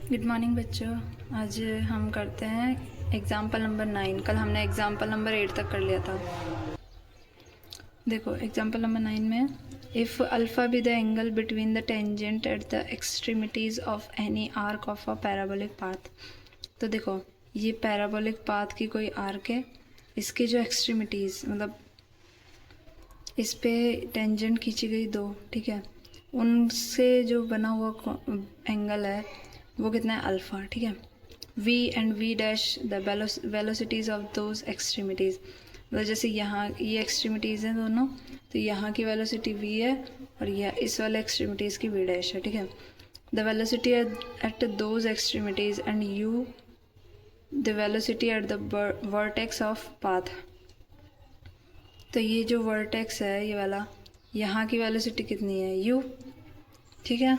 Good morning बच्चों। आज हम करते हैं एग्जाम्पल नंबर 9। कल हमने एग्जाम्पल नंबर 8 तक कर लिया था। देखो एग्जाम्पल नंबर 9 में if alpha be the angle between the tangent at the extremities of any arc of a parabolic path. तो देखो ये पैराबोलिक पाथ की कोई आर्क है, इसके जो एक्सट्रीमिटीज़ मतलब इस पे टेंजेंट खींची गई दो, ठीक है, उनसे जो बना हुआ एंगल है वो कितना है, अल्फ़ा, ठीक है। v and v dash the velocities of those extremities, मतलब जैसे यहाँ ये एक्सट्रीमिटीज़ हैं दोनों, तो यहाँ की वेलोसिटी v है और यह इस वाले एक्सट्रीमिटीज़ की v डैश है, ठीक है। The velocity at those extremities and u the velocity at the vertex of path. तो ये जो वर्टेक्स है ये वाला, यहाँ की वेलोसिटी कितनी है, u, ठीक है।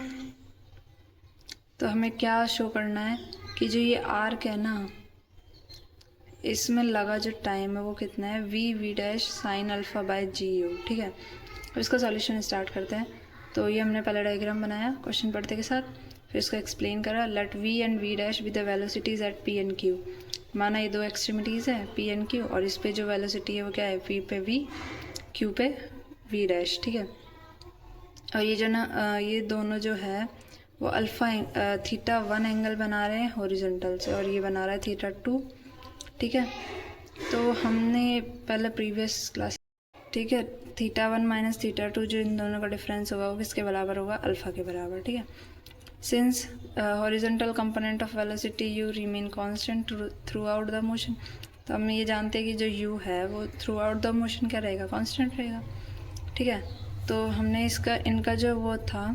तो हमें क्या शो करना है कि जो ये आर्क है ना, इसमें लगा जो टाइम है वो कितना है, v dash sine alpha by g u, ठीक है। अब इसका सॉल्यूशन स्टार्ट करते हैं। तो ये हमने पहले डायग्राम बनाया क्वेश्चन पढ़ते के साथ, फिर इसको एक्सप्लेन करा। Let v and v dash with the velocities at p and q। माना ये दो एक्सट्रीमिटीज़ है p एंड q, और इस पे जो वेलोसिटी है वो क्या है, v पे v, q पे v डैश, ठीक है। और ये जो ना ये दोनों जो है वो अल्फ़ा थीटा 1 एंगल बना रहे हैं हॉरिजॉन्टल से, और ये बना रहा है थीटा 2, ठीक है। तो हमने पहले प्रीवियस क्लास, ठीक है, थीटा 1 माइनस थीटा 2 जो इन दोनों का डिफरेंस होगा वो किसके बराबर होगा, अल्फ़ा के बराबर, ठीक है। Since horizontal component of velocity u remain constant through out the motion, तो हम ये जानते हैं कि जो u है वो थ्रू आउट द मोशन क्या रहेगा, कांस्टेंट रहेगा, ठीक है। तो हमने इसका इनका जो वो था,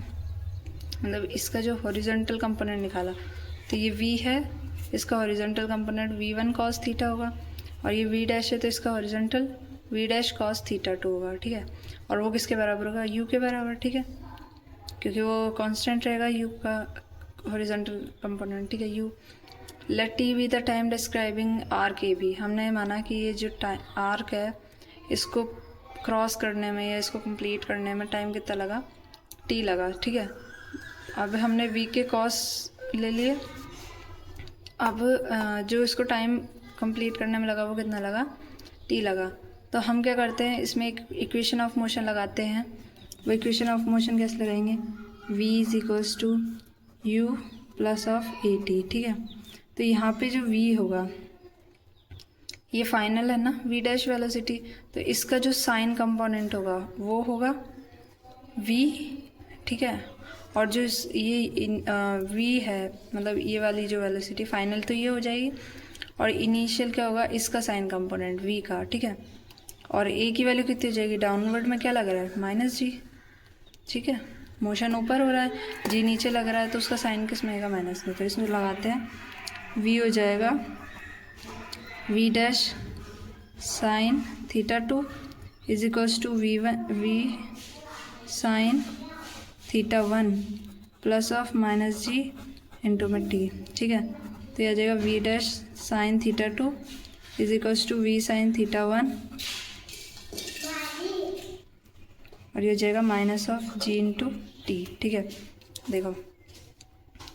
मतलब इसका जो हॉरिजॉन्टल कंपोनेंट निकाला, तो ये v है, इसका horizontal component v1 cos theta होगा, और ये v डैश है तो इसका horizontal v dash cos theta 2 होगा, ठीक है। और वो किसके बराबर होगा, u के बराबर, ठीक है, क्योंकि वो कांस्टेंट रहेगा u का हॉरिजॉन्टल कंपोनेंट, ठीक है, u। Let t be the time describing arc A B. हमने माना कि ये जो आर्क है इसको क्रॉस करने में या इसको कंप्लीट करने में टाइम कितना लगा, t लगा, ठीक है। अब हमने v के कॉस ले लिए, अब जो इसको टाइम कंप्लीट करने में लगा वो कितना लगा, t लगा। तो हम क्या करते हैं, इसमें एक इक्वेशन ऑफ मोशन लगाते हैं। वो इक्वेशन ऑफ मोशन कैसे लगाएंगे, v is equals to u plus of a t, ठीक है। तो यहाँ पे जो v होगा ये फाइनल है ना, v डैश वेलोसिटी, तो इसका जो साइन कंपोनेंट होगा वो होगा v, ठीक है। और जो ये v है, मतलब ये वाली जो वेलोसिटी फाइनल तो ये हो जाएगी, और इनिशियल क्या होगा, इसका साइन कंपोनेंट v का, ठीक है। और a की वैल्यू कितनी हो जाएगी, डाउनवर्ड में क्या लग रहा है, माइनस जी, ठीक है। मोशन ऊपर हो रहा है, g नीचे लग रहा है, तो उसका साइन किस में आएगा, माइनस में। फिर इसमें लगाते हैं, v हो जाएगा v dash sine theta 2 is equals to v sine theta 1 plus of minus g into में टी, ठीक है। तो यह आ जाएगा v dash sine theta 2 is equals to v sine theta 1, और ये हो जाएगा minus of g into t, ठीक है। देखो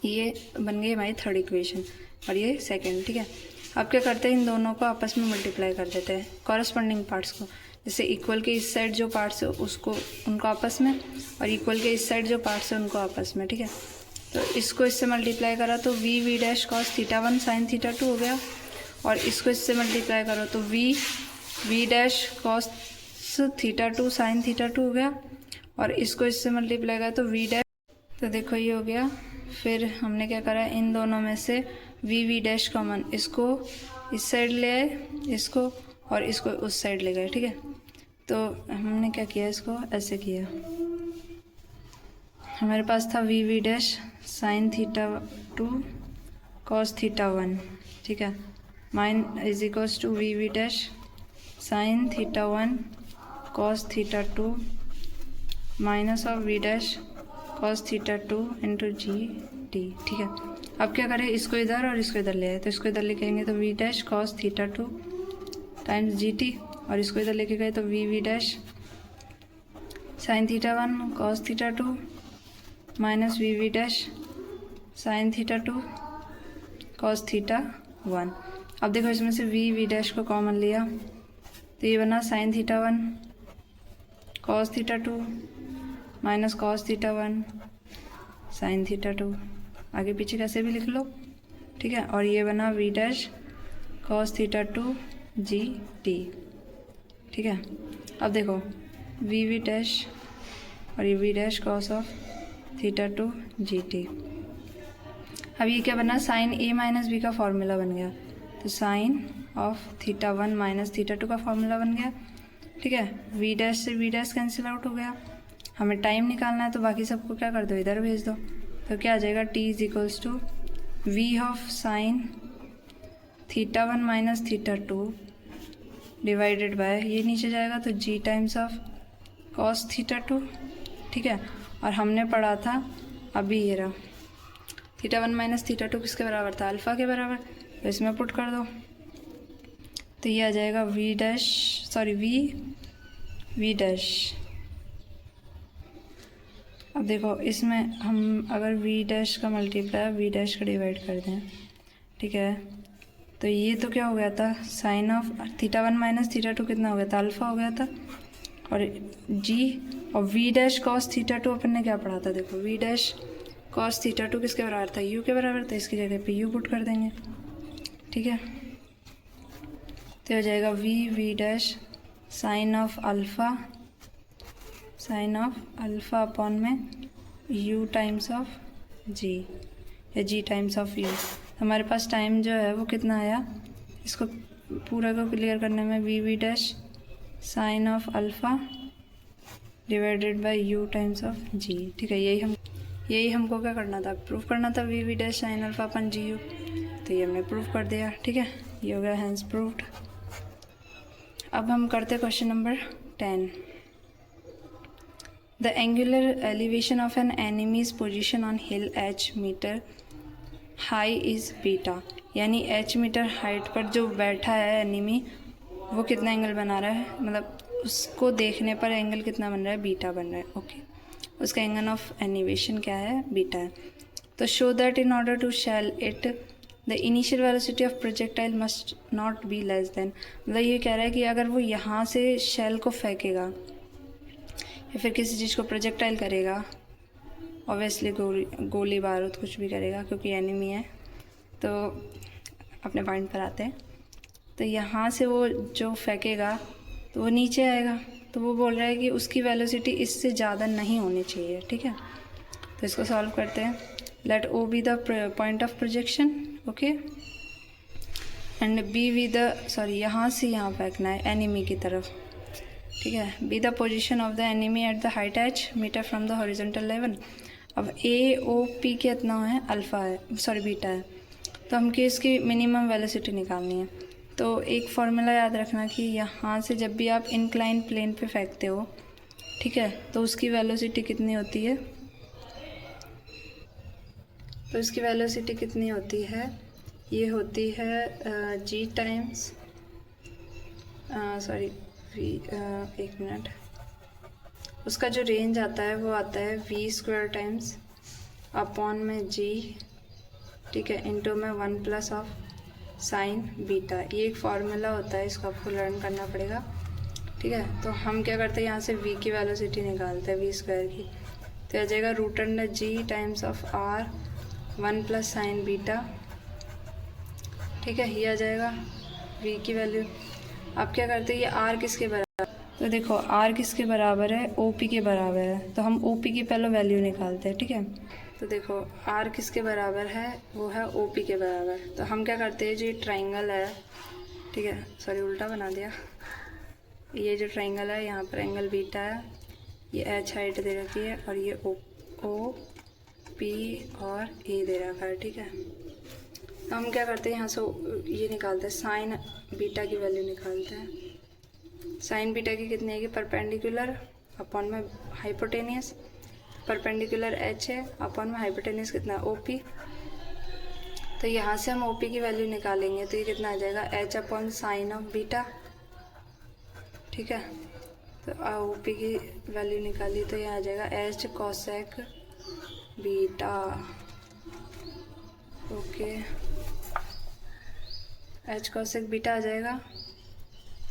ये बन गई हमारी थर्ड इक्वेशन और ये सेकंड, ठीक है। अब क्या करते हैं, इन दोनों को आपस में मल्टीप्लाई कर देते हैं, कॉरस्पॉन्डिंग पार्ट्स को। जैसे इक्वल के इस साइड जो पार्ट्स है उसको उनको आपस में, और इक्वल के इस साइड जो पार्ट्स है उनको आपस में, ठीक है। तो इसको इससे मल्टीप्लाई करा तो v dash cos theta 1 sign theta 2 हो गया, और इसको इससे मल्टीप्लाई करो तो v dash cos theta 2 sign theta 2 हो गया, और इसको इससे मल्टीप्लाई करा तो v डैश, तो देखो ये हो गया। फिर हमने क्या करा, इन दोनों में से v डैश कॉमन, इसको इस साइड ले आए, इसको और इसको उस साइड ले गए, ठीक है। तो हमने क्या किया, इसको ऐसे किया, हमारे पास था v dash sine theta 2 cos theta 1, ठीक है, minus is equals to v dash sine theta 1 cos theta 2 minus of v dash cos theta 2 into g t, ठीक है। अब क्या करें, इसको इधर और इसको इधर ले आए, तो इसको इधर लेके आएंगे तो v dash cos theta 2 times G T, और इसको इधर लेके गए तो v dash sine theta 1 cos theta 2 minus v dash sine theta 2 cos theta 1। अब देखो इसमें से वी डैश को कॉमन लिया तो ये बना sign theta 1 cos theta 2 minus cos theta 1 sign theta 2। आगे पीछे कैसे भी लिख लो, ठीक है। और ये बना v dash cos theta 2 g t, ठीक है। अब देखो वी डैश और ये v dash cos of theta 2 g t. अब ये क्या बना, साइन ए माइनस बी का फॉर्मूला बन गया, तो sine of theta 1 minus theta 2 का फॉर्मूला बन गया, ठीक है। वी डैश से वी डैश कैंसिल आउट हो गया। हमें टाइम निकालना है तो बाकी सबको क्या कर दो, इधर भेज दो। तो क्या आ जाएगा, t is equals to v of sine theta 1 minus theta 2 divided by, ये नीचे जाएगा तो g times of cos theta 2, ठीक है। और हमने पढ़ा था अभी ये रहा थीटा 1 माइनस थीटा 2 किसके बराबर था, अल्फ़ा के बराबर, तो इसमें पुट कर दो तो ये आ जाएगा वी डैश। अब देखो इसमें हम अगर वी डैश का मल्टीप्लाई वी डैश का डिवाइड कर दें, ठीक है, तो ये तो क्या हो गया था, sine of theta 1 minus theta 2 कितना हो गया था, अल्फ़ा हो गया था। और जी और वी डैश कॉस थीटा 2 अपन ने क्या पढ़ा था, देखो वी डैश कॉस थीटा 2 किसके बराबर था, यू के बराबर था। इसकी जगह पे यू पुट कर देंगे, ठीक है। तो हो जाएगा v dash sine of alpha upon में यू टाइम्स ऑफ जी या जी टाइम्स ऑफ यू। हमारे पास टाइम जो है वो कितना आया, इसको पूरा को क्लियर करने में V dash sine of alpha divided by U times of G, ठीक है। यही हमको क्या करना था, प्रूफ करना था v dash sine alpha upon g u, तो ये हमने प्रूफ कर दिया, ठीक है। ये हो गया हैंस प्रूव्ड। अब हम करते question number 10। The angular elevation of an enemy's position on hill h metre high is beta, यानी h मीटर हाइट पर जो बैठा है एनिमी वो कितना एंगल बना रहा है, मतलब उसको देखने पर एंगल कितना बन रहा है, बीटा बन रहा है, ओके। उसका एंगल ऑफ एनिवेशन क्या है, बीटा है। तो show that in order to shell it the initial velocity of projectile must not be less than, मतलब ये कह रहा है कि अगर वो यहाँ से शेल को फेंकेगा या फिर किसी चीज़ को प्रोजेक्टाइल करेगा, ऑब्वियसली गोली बारूद कुछ भी करेगा क्योंकि एनिमी है। तो अपने पॉइंट पर आते हैं, तो यहाँ से वो जो फेंकेगा तो वो नीचे आएगा, तो वो बोल रहा है कि उसकी वेलोसिटी इससे ज़्यादा नहीं होनी चाहिए, ठीक है। तो इसको सॉल्व करते हैं। Let O be the point of projection, okay, and B be the यहाँ से यहाँ फेंकना है एनिमी की तरफ, ठीक है। B the position of the enemy at the height h metre from the horizontal level. अब ए ओ पी कितना है, अल्फ़ा है, बीटा है, तो हमको इसकी मिनिमम वेलोसिटी निकालनी है। तो एक फॉर्मूला याद रखना कि यहाँ से जब भी आप इंक्लाइन प्लेन पे फेंकते हो, ठीक है, तो उसकी वेलोसिटी कितनी होती है, ये होती है जी टाइम्स एक मिनट, उसका जो रेंज आता है वो आता है वी स्क्वायर टाइम्स अपॉन में जी, ठीक है, इंटू में 1 प्लस ऑफ साइन बीटा। ये एक फार्मूला होता है, इसको आपको लर्न करना पड़ेगा, ठीक है। तो हम क्या करते हैं, यहाँ से v की वेलोसिटी निकालते हैं वी स्क्वायर की, तो आ जाएगा root under ji times of r 1 plus sine beta, ठीक है। ये आ जाएगा v की वैल्यू। अब क्या करते हैं, ये r किसके बराबर, तो देखो r किसके बराबर है, OP के बराबर है, तो हम OP की पहले वैल्यू निकालते हैं, ठीक है। तो देखो r किसके बराबर है, वो है OP के बराबर। तो हम क्या करते हैं, जो ये ट्राइंगल है, ठीक है, उल्टा बना दिया, ये जो ट्राइंगल है यहाँ पर एंगल बीटा है, ये h हाइट दे रखी है और ये O P और A दे रखा है, ठीक है। तो हम क्या करते हैं, यहाँ से ये निकालते हैं, साइन बीटा की वैल्यू निकालते हैं। साइन बीटा की कितनी आएगी, परपेंडिकुलर अपॉन में हाइपोटेनियस, परपेंडिकुलर h है अपॉन में हाइपोटेनियस कितना है, OP। तो यहाँ से हम OP की वैल्यू निकालेंगे तो ये कितना आ जाएगा, h upon sine of beta, ठीक है। तो OP की वैल्यू निकाली तो यहाँ आ जाएगा h cosec beta, okay. H cosec beta आ जाएगा।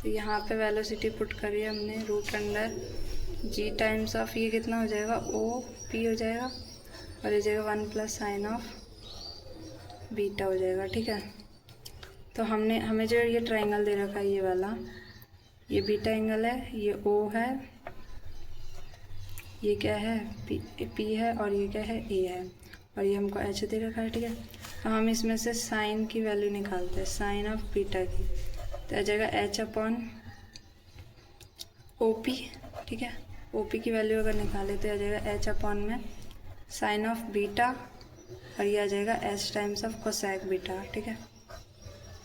तो यहाँ पे वेलोसिटी पुट करी है हमने root under ji times of, ये कितना हो जाएगा, ओ पी हो जाएगा, और ये जाएगा 1 प्लस साइन ऑफ बीटा हो जाएगा। ठीक है, तो हमें जो ये ट्राइंगल दे रखा है ये वाला, ये बीटा एंगल है, ये ओ है, ये क्या है, पी है, और ये क्या है, ए है, और ये हमको एच दे रखा है। ठीक है, तो हम इसमें से साइन की वैल्यू निकालते हैं, साइन ऑफ बीटा की, तो आ जाएगा एच अपॉन ओ पी। ठीक है, ओ पी की वैल्यू अगर निकाले तो आ जाएगा एच अपॉन में साइन ऑफ बीटा, और ये आ जाएगा H times of cosec beta. ठीक है,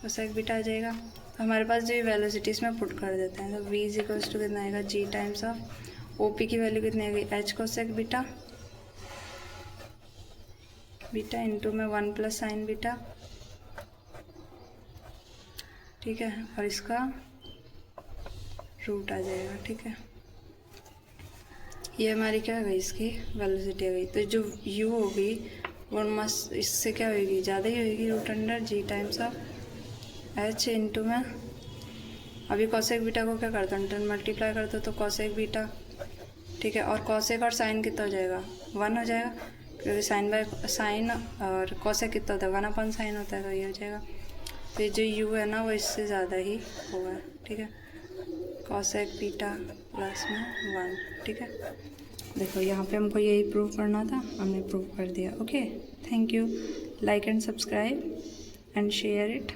कोसेक बीटा आ जाएगा। तो हमारे पास जो ये वेलोसिटी इसमें पुट कर देते हैं, तो v इज इक्वल्स टू कितना आएगा, जी टाइम्स ऑफ ओ पी की वैल्यू कितनी आएगी, H cosec beta, beta into में 1 प्लस साइन बीटा। ठीक है, और इसका रूट आ जाएगा। ठीक है, ये हमारी क्या हो गई, इसकी वेलोसिटी आ गई। तो जो u होगी वो मस्त इससे क्या होगी, ज़्यादा ही होगी, root under ji times of h into में, अभी कॉसेक बीटा को क्या करता हूँ, मल्टीप्लाई करते हो तो कॉसेक बीटा। ठीक है, और कॉसेक और साइन कितना हो जाएगा, 1 हो जाएगा, क्योंकि साइन बाय साइन और कॉसेक कितना होता है, 1 अपॉन साइन होता है, तो ये हो जाएगा। तो जो u है ना वो इससे ज़्यादा ही होगा। ठीक है, कॉसेक बीटा प्लस में 1। ठीक है, देखो यहाँ पे हमको यही प्रूव करना था, हमने प्रूव कर दिया। Okay, thank you, like and subscribe and share it.